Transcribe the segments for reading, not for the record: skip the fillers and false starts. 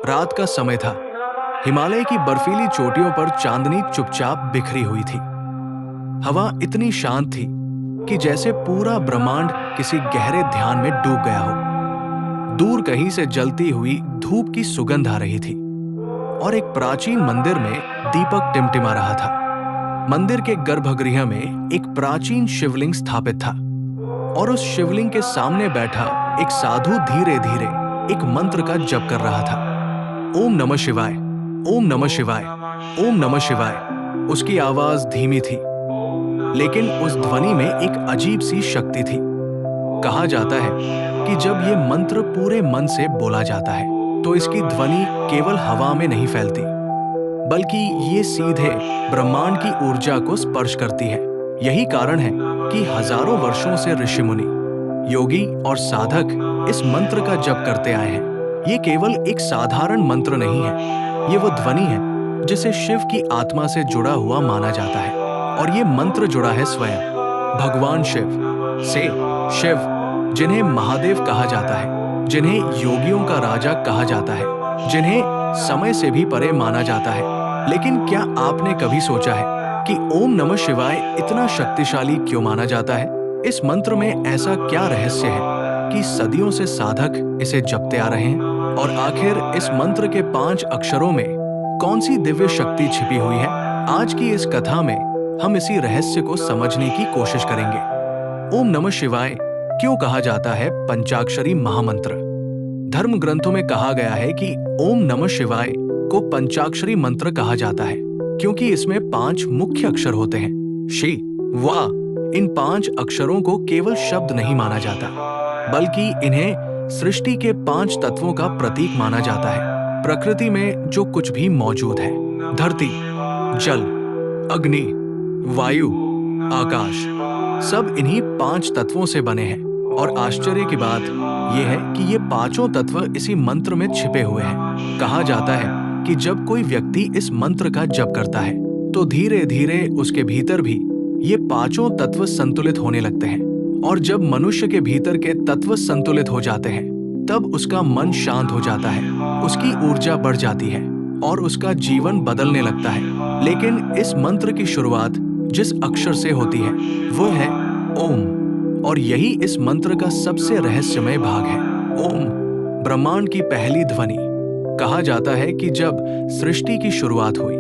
रात का समय था। हिमालय की बर्फीली चोटियों पर चांदनी चुपचाप बिखरी हुई थी। हवा इतनी शांत थी कि जैसे पूरा ब्रह्मांड किसी गहरे ध्यान में डूब गया हो। दूर कहीं से जलती हुई धूप की सुगंध आ रही थी और एक प्राचीन मंदिर में दीपक टिमटिमा रहा था। मंदिर के गर्भगृह में एक प्राचीन शिवलिंग स्थापित था और उस शिवलिंग के सामने बैठा एक साधु धीरे धीरे एक मंत्र का जप कर रहा था। ओम नमः शिवाय, ओम नमः शिवाय, ओम नमः शिवाय। उसकी आवाज धीमी थी, लेकिन उस ध्वनि में एक अजीब सी शक्ति थी। कहा जाता है कि जब ये मंत्र पूरे मन से बोला जाता है तो इसकी ध्वनि केवल हवा में नहीं फैलती, बल्कि ये सीधे ब्रह्मांड की ऊर्जा को स्पर्श करती है। यही कारण है कि हजारों वर्षों से ऋषि मुनि, योगी और साधक इस मंत्र का जप करते आए हैं। ये केवल एक साधारण मंत्र नहीं है, ये वो ध्वनि है जिसे शिव की आत्मा से जुड़ा हुआ माना जाता है। और ये मंत्र जुड़ा है स्वयं भगवान शिव से। शिव, जिन्हें महादेव कहा जाता है, जिन्हें योगियों का राजा कहा जाता है, जिन्हें समय से भी परे माना जाता है। लेकिन क्या आपने कभी सोचा है कि ओम नमः शिवाय इतना शक्तिशाली क्यों माना जाता है? इस मंत्र में ऐसा क्या रहस्य है कि सदियों से साधक इसे जपते आ रहे हैं? और आखिर इस मंत्र के 5 अक्षरों में कौन सी दिव्य शक्ति छिपी हुई है? आज की इस कथा में हम इसी रहस्य को समझने की कोशिश करेंगे। ओम नमः शिवाय क्यों कहा जाता है पंचाक्षरी महामंत्र? धर्म ग्रंथों में कहा गया है कि ओम नमः शिवाय को पंचाक्षरी मंत्र कहा जाता है क्योंकि इसमें 5 मुख्य अक्षर होते हैं। शि, वा। इन 5 अक्षरों को केवल शब्द नहीं माना जाता, बल्कि इन्हें सृष्टि के 5 तत्वों का प्रतीक माना जाता है। प्रकृति में जो कुछ भी मौजूद है, धरती, जल, अग्नि, वायु, आकाश, सब इन्हीं 5 तत्वों से बने हैं। और आश्चर्य की बात यह है कि ये पांचों तत्व इसी मंत्र में छिपे हुए हैं। कहा जाता है कि जब कोई व्यक्ति इस मंत्र का जप करता है तो धीरे धीरे उसके भीतर भी ये पांचों तत्व संतुलित होने लगते हैं। और जब मनुष्य के भीतर के तत्व संतुलित हो जाते हैं तब उसका मन शांत हो जाता है, उसकी ऊर्जा बढ़ जाती है और उसका जीवन बदलने लगता है। लेकिन इस मंत्र की शुरुआत जिस अक्षर से होती है वो है ओम, और यही इस मंत्र का सबसे रहस्यमय भाग है। ओम, ब्रह्मांड की पहली ध्वनि। कहा जाता है कि जब सृष्टि की शुरुआत हुई,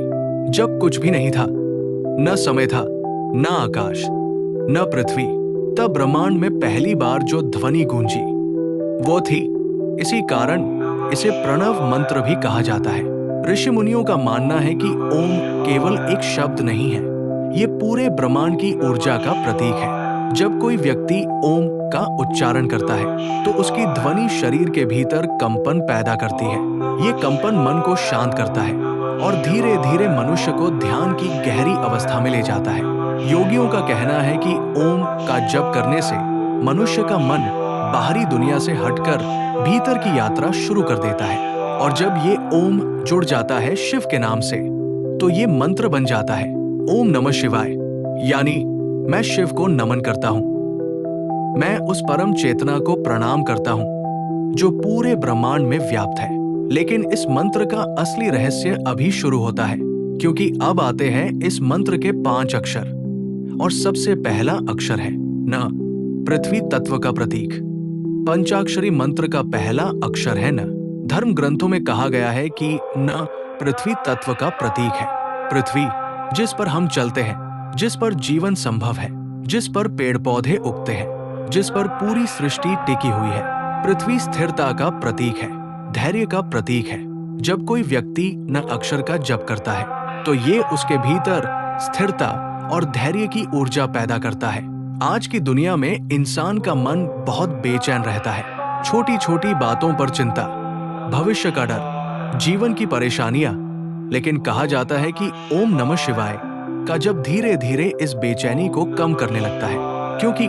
जब कुछ भी नहीं था, न समय था, न आकाश, न पृथ्वी, तब ब्रह्मांड में पहली बार जो ध्वनि गूंजी वो थी। इसी कारण इसे प्रणव मंत्र भी कहा जाता है। ऋषि मुनियों का मानना है कि ओम केवल एक शब्द नहीं है, ये पूरे ब्रह्मांड की ऊर्जा का प्रतीक है। जब कोई व्यक्ति ओम का उच्चारण करता है तो उसकी ध्वनि शरीर के भीतर कंपन पैदा करती है। ये कंपन मन को शांत करता है और धीरे धीरे मनुष्य को ध्यान की गहरी अवस्था में ले जाता है। योगियों का कहना है कि ओम का जप करने से मनुष्य का मन बाहरी दुनिया से हटकर भीतर की यात्रा शुरू कर देता है। और जब ये ओम जुड़ जाता है शिव के नाम से तो ये मंत्र बन जाता है ओम नमः शिवाय, यानी मैं शिव को नमन करता हूं, मैं उस परम चेतना को प्रणाम करता हूं जो पूरे ब्रह्मांड में व्याप्त है। लेकिन इस मंत्र का असली रहस्य अभी शुरू होता है, क्योंकि अब आते हैं इस मंत्र के 5 अक्षर। और सबसे पहला अक्षर है न, पृथ्वी तत्व का प्रतीक। पंचाक्षरी मंत्र का पहला अक्षर है न। धर्म ग्रंथों में कहा गया है कि न पृथ्वी तत्व का प्रतीक है। पृथ्वी, जिस पर हम चलते हैं, जिस पर जीवन संभव है, जिस पर पेड़ पौधे उगते हैं, जिस पर पूरी सृष्टि टिकी हुई है। पृथ्वी स्थिरता का प्रतीक है, धैर्य का प्रतीक है। जब कोई व्यक्ति न अक्षर का जप करता है तो ये उसके भीतर स्थिरता और धैर्य की ऊर्जा पैदा करता है। आज की दुनिया में इंसान का मन बहुत बेचैन रहता है। छोटी छोटी बातों पर चिंता, भविष्य का डर, जीवन की परेशानियां। लेकिन कहा जाता है कि ओम नमः शिवाय का जब धीरे धीरे इस बेचैनी को कम करने लगता है, क्योंकि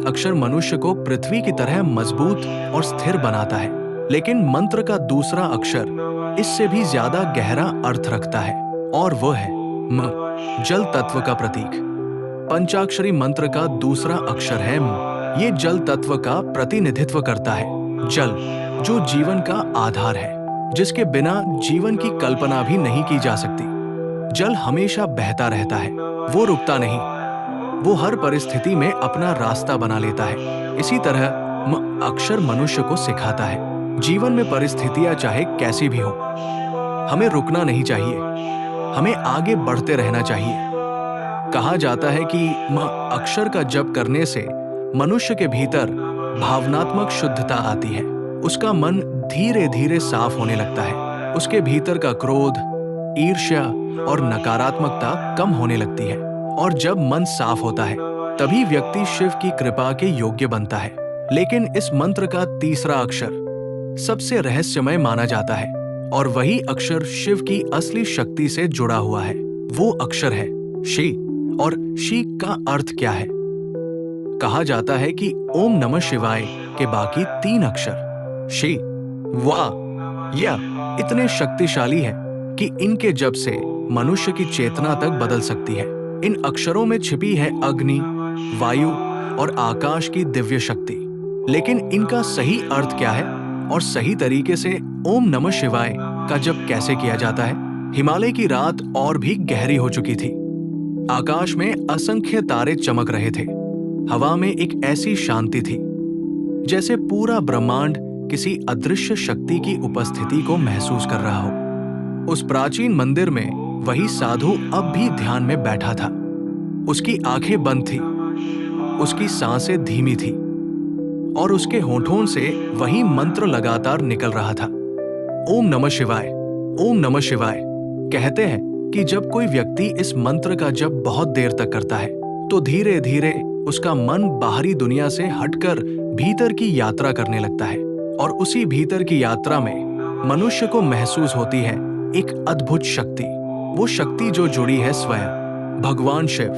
अक्षर मनुष्य को पृथ्वी की तरह मजबूत और स्थिर बनाता है। लेकिन मंत्र का दूसरा अक्षर इससे भी ज्यादा गहरा अर्थ रखता है और वो है म, जल तत्व का प्रतीक। पंचाक्षरी मंत्र का दूसरा अक्षर है म। ये जल तत्व का प्रतिनिधित्व करता है। जल, जो जीवन का आधार है। जिसके बिना जीवन की कल्पना भी नहीं की जा सकती। जल हमेशा बहता रहता है, वो रुकता नहीं, वो हर परिस्थिति में अपना रास्ता बना लेता है। इसी तरह अक्षर मनुष्य को सिखाता है, जीवन में परिस्थितियां चाहे कैसी भी हो, हमें रुकना नहीं चाहिए, हमें आगे बढ़ते रहना चाहिए। कहा जाता है कि अक्षर का जप करने से मनुष्य के भीतर भावनात्मक शुद्धता आती है। उसका मन धीरे धीरे साफ होने लगता है, उसके भीतर का क्रोध, ईर्ष्या और नकारात्मकता कम होने लगती है। और जब मन साफ होता है तभी व्यक्ति शिव की कृपा के योग्य बनता है। लेकिन इस मंत्र का तीसरा अक्षर सबसे रहस्यमय माना जाता है और वही अक्षर शिव की असली शक्ति से जुड़ा हुआ है। वो अक्षर है शी। और शी का अर्थ क्या है? कहा जाता है कि ओम नमः शिवाय के बाकी 3 अक्षर शी, वाह, यह इतने शक्तिशाली है कि इनके जप से मनुष्य की चेतना तक बदल सकती है। इन अक्षरों में छिपी है अग्नि, वायु और आकाश की दिव्य शक्ति। लेकिन इनका सही अर्थ क्या है और सही तरीके से ओम नमः शिवाय का जप कैसे किया जाता है? हिमालय की रात और भी गहरी हो चुकी थी। आकाश में असंख्य तारे चमक रहे थे। हवा में एक ऐसी शांति थी जैसे पूरा ब्रह्मांड किसी अदृश्य शक्ति की उपस्थिति को महसूस कर रहा हो। उस प्राचीन मंदिर में वही साधु अब भी ध्यान में बैठा था। उसकी आंखें बंद थी, उसकी सांसें धीमी थी और उसके होठों से वही मंत्र लगातार निकल रहा था, ओम नमः शिवाय, ओम नमः शिवाय। कहते हैं कि जब कोई व्यक्ति इस मंत्र का जप बहुत देर तक करता है तो धीरे धीरे उसका मन बाहरी दुनिया से हटकर भीतर की यात्रा करने लगता है और उसी भीतर की यात्रा में मनुष्य को महसूस होती है एक अद्भुत शक्ति। वो शक्ति जो जुड़ी है स्वयं भगवान शिव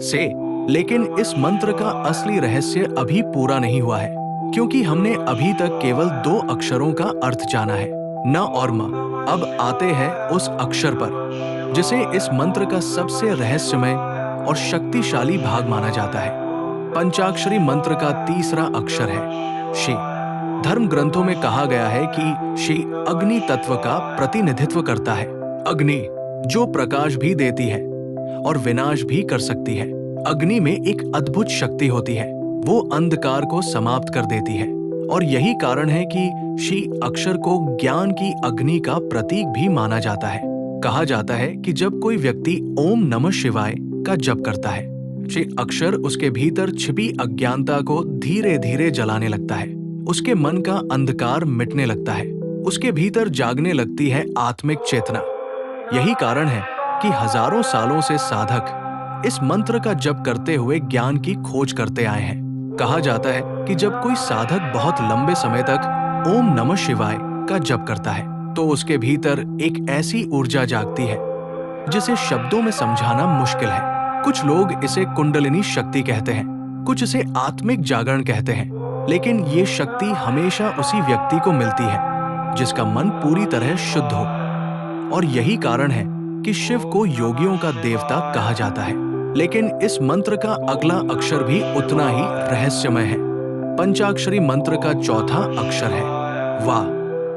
से। लेकिन इस मंत्र का असली रहस्य अभी पूरा नहीं हुआ है, क्योंकि हमने अभी तक केवल 2 अक्षरों का अर्थ जाना है, न और म। अब आते हैं उस अक्षर पर जिसे इस मंत्र का सबसे रहस्यमय और शक्तिशाली भाग माना जाता है। पंचाक्षरी मंत्र का तीसरा अक्षर है शी। धर्म ग्रंथों में कहा गया है कि शी अग्नि तत्व का प्रतिनिधित्व करता है। अग्नि जो प्रकाश भी देती है और विनाश भी कर सकती है। अग्नि में एक अद्भुत शक्ति होती है, वो अंधकार को समाप्त कर देती है और यही कारण है कि शी अक्षर को ज्ञान की अग्नि का प्रतीक भी माना जाता है। कहा जाता है कि जब कोई व्यक्ति ओम नमः शिवाय का जप करता है, शी अक्षर उसके भीतर छिपी अज्ञानता को धीरे धीरे जलाने लगता है। उसके मन का अंधकार मिटने लगता है, उसके भीतर जागने लगती है आत्मिक चेतना। यही कारण है कि हजारों सालों से साधक इस मंत्र का जप करते हुए ज्ञान की खोज करते आए हैं। कहा जाता है कि जब कोई साधक बहुत लंबे समय तक ओम नमः शिवाय का जप करता है तो उसके भीतर एक ऐसी ऊर्जा जागती है जिसे शब्दों में समझाना मुश्किल है। कुछ लोग इसे कुंडलिनी शक्ति कहते हैं, कुछ इसे आत्मिक जागरण कहते हैं। लेकिन ये शक्ति हमेशा उसी व्यक्ति को मिलती है जिसका मन पूरी तरह शुद्ध हो। और यही कारण है कि शिव को योगियों का देवता कहा जाता है। लेकिन इस मंत्र का अगला अक्षर भी उतना ही रहस्यमय है। पंचाक्षरी मंत्र का चौथा अक्षर है वाह।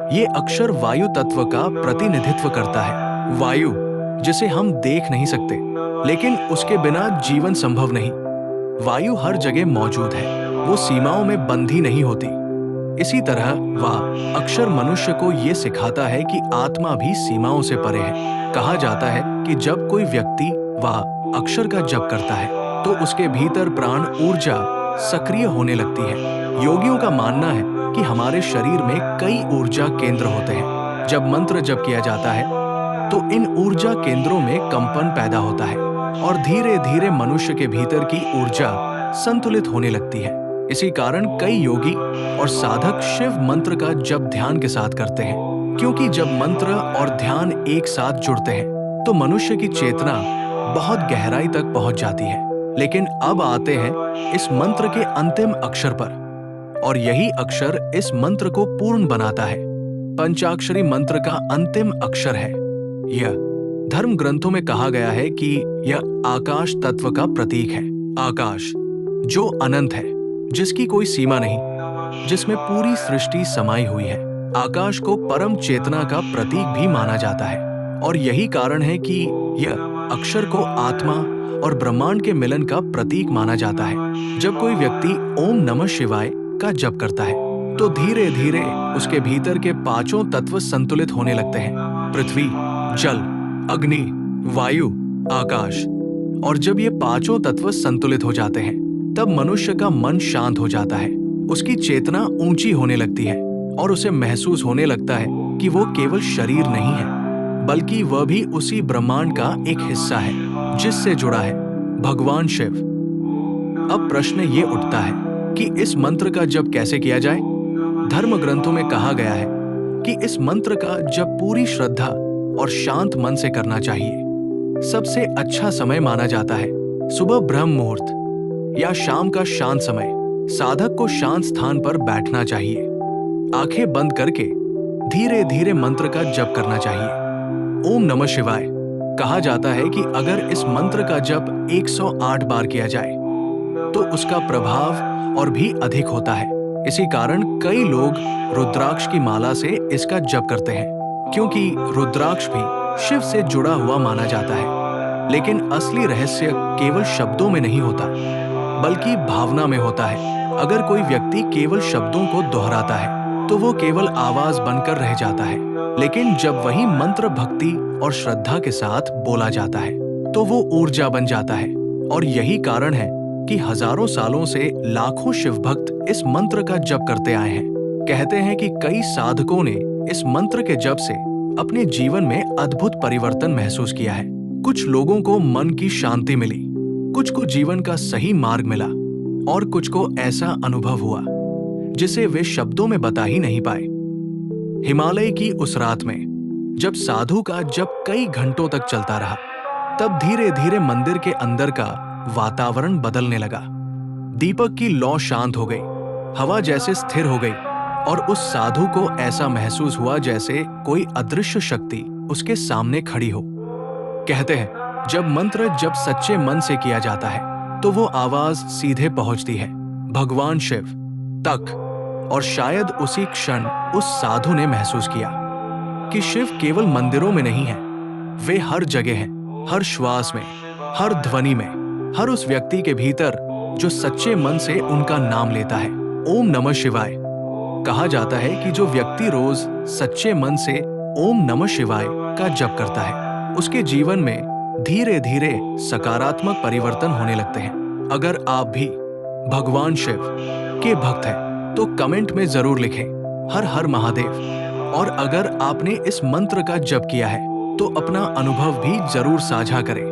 ये अक्षर वायु तत्व का प्रतिनिधित्व करता है। वायु जिसे हम देख नहीं सकते, लेकिन उसके बिना जीवन संभव नहीं। वायु हर जगह मौजूद है, वो सीमाओं में बंधी नहीं होती। इसी तरह वाह अक्षर मनुष्य को ये सिखाता है कि आत्मा भी सीमाओं से परे है। कहा जाता है कि जब कोई व्यक्ति वाह अक्षर का जप करता है तो उसके भीतर प्राण ऊर्जा सक्रिय होने लगती है। योगियों का मानना है कि हमारे शरीर में कई ऊर्जा केंद्र होते हैं। जब मंत्र जप किया जाता है तो इन ऊर्जा केंद्रों में कंपन पैदा होता है और धीरे धीरे मनुष्य के भीतर की ऊर्जा संतुलित होने लगती है। इसी कारण कई योगी और साधक शिव मंत्र का जप ध्यान के साथ करते हैं, क्योंकि जब मंत्र और ध्यान एक साथ जुड़ते हैं तो मनुष्य की चेतना बहुत गहराई तक पहुंच जाती है। लेकिन अब आते हैं इस मंत्र के अंतिम अक्षर पर, और यही अक्षर इस मंत्र को पूर्ण बनाता है। पंचाक्षरी मंत्र का अंतिम अक्षर है यह। धर्म ग्रंथों में कहा गया है कि यह आकाश तत्व का प्रतीक है। आकाश जो अनंत है, जिसकी कोई सीमा नहीं, जिसमें पूरी सृष्टि समाई हुई है। आकाश को परम चेतना का प्रतीक भी माना जाता है और यही कारण है कि यह अक्षर को आत्मा और ब्रह्मांड के मिलन का प्रतीक माना जाता है। जब कोई व्यक्ति ओम नमः शिवाय का जप करता है तो धीरे धीरे उसके भीतर के पांचों तत्व संतुलित होने लगते हैं: पृथ्वी, जल, अग्नि, वायु, आकाश। और जब ये पांचों तत्व संतुलित हो जाते हैं तब मनुष्य का मन शांत हो जाता है, उसकी चेतना ऊंची होने लगती है और उसे महसूस होने लगता है कि वो केवल शरीर नहीं है बल्कि वह भी उसी ब्रह्मांड का एक हिस्सा है जिससे जुड़ा है भगवान शिव। अब प्रश्न ये उठता है कि इस मंत्र का जप कैसे किया जाए। धर्म ग्रंथों में कहा गया है कि इस मंत्र का जप पूरी श्रद्धा और शांत मन से करना चाहिए। सबसे अच्छा समय माना जाता है सुबह ब्रह्म मुहूर्त या शाम का शांत समय। साधक को शांत स्थान पर बैठना चाहिए, आंखें बंद करके धीरे धीरे मंत्र का जप करना चाहिए। ओम नमः शिवाय कहा जाता है कि अगर इस मंत्र का जप 108 बार किया जाए तो उसका प्रभाव और भी अधिक होता है। इसी कारण कई लोग रुद्राक्ष की माला से इसका जप करते हैं, क्योंकि रुद्राक्ष भी शिव से जुड़ा हुआ माना जाता है। लेकिन असली रहस्य केवल शब्दों में नहीं होता बल्कि भावना में होता है। अगर कोई व्यक्ति केवल शब्दों को दोहराता है तो वो केवल आवाज बनकर रह जाता है, लेकिन जब वही मंत्र भक्ति और श्रद्धा के साथ बोला जाता है तो वो ऊर्जा बन जाता है। और यही कारण है कि हजारों सालों से लाखों शिव भक्त इस मंत्र का जप करते आए हैं। कहते हैं कि कई साधकों ने इस मंत्र के जप से अपने जीवन में अद्भुत परिवर्तन महसूस किया है। कुछ लोगों को मन की शांति मिली, कुछ को जीवन का सही मार्ग मिला और कुछ को ऐसा अनुभव हुआ जिसे वे शब्दों में बता ही नहीं पाए। हिमालय की उस रात में जब साधु का जप कई घंटों तक चलता रहा तब धीरे धीरे मंदिर के अंदर का वातावरण बदलने लगा। दीपक की लौ शांत हो गई, हवा जैसे स्थिर हो गई और उस साधु को ऐसा महसूस हुआ जैसे कोई अदृश्य शक्ति उसके सामने खड़ी हो। कहते हैं जब मंत्र जब सच्चे मन से किया जाता है तो वो आवाज सीधे पहुंचती है भगवान शिव तक। और शायद उसी क्षण उस साधु ने महसूस किया कि शिव केवल मंदिरों में नहीं है, वे हर जगह हैं, हर श्वास में, हर ध्वनि में, हर उस व्यक्ति के भीतर जो सच्चे मन से उनका नाम लेता है। ओम नमः शिवाय कहा जाता है कि जो व्यक्ति रोज सच्चे मन से ओम नमः शिवाय का जप करता है उसके जीवन में धीरे धीरे सकारात्मक परिवर्तन होने लगते हैं। अगर आप भी भगवान शिव के भक्त हैं तो कमेंट में जरूर लिखें हर हर महादेव। और अगर आपने इस मंत्र का जप किया है तो अपना अनुभव भी जरूर साझा करें।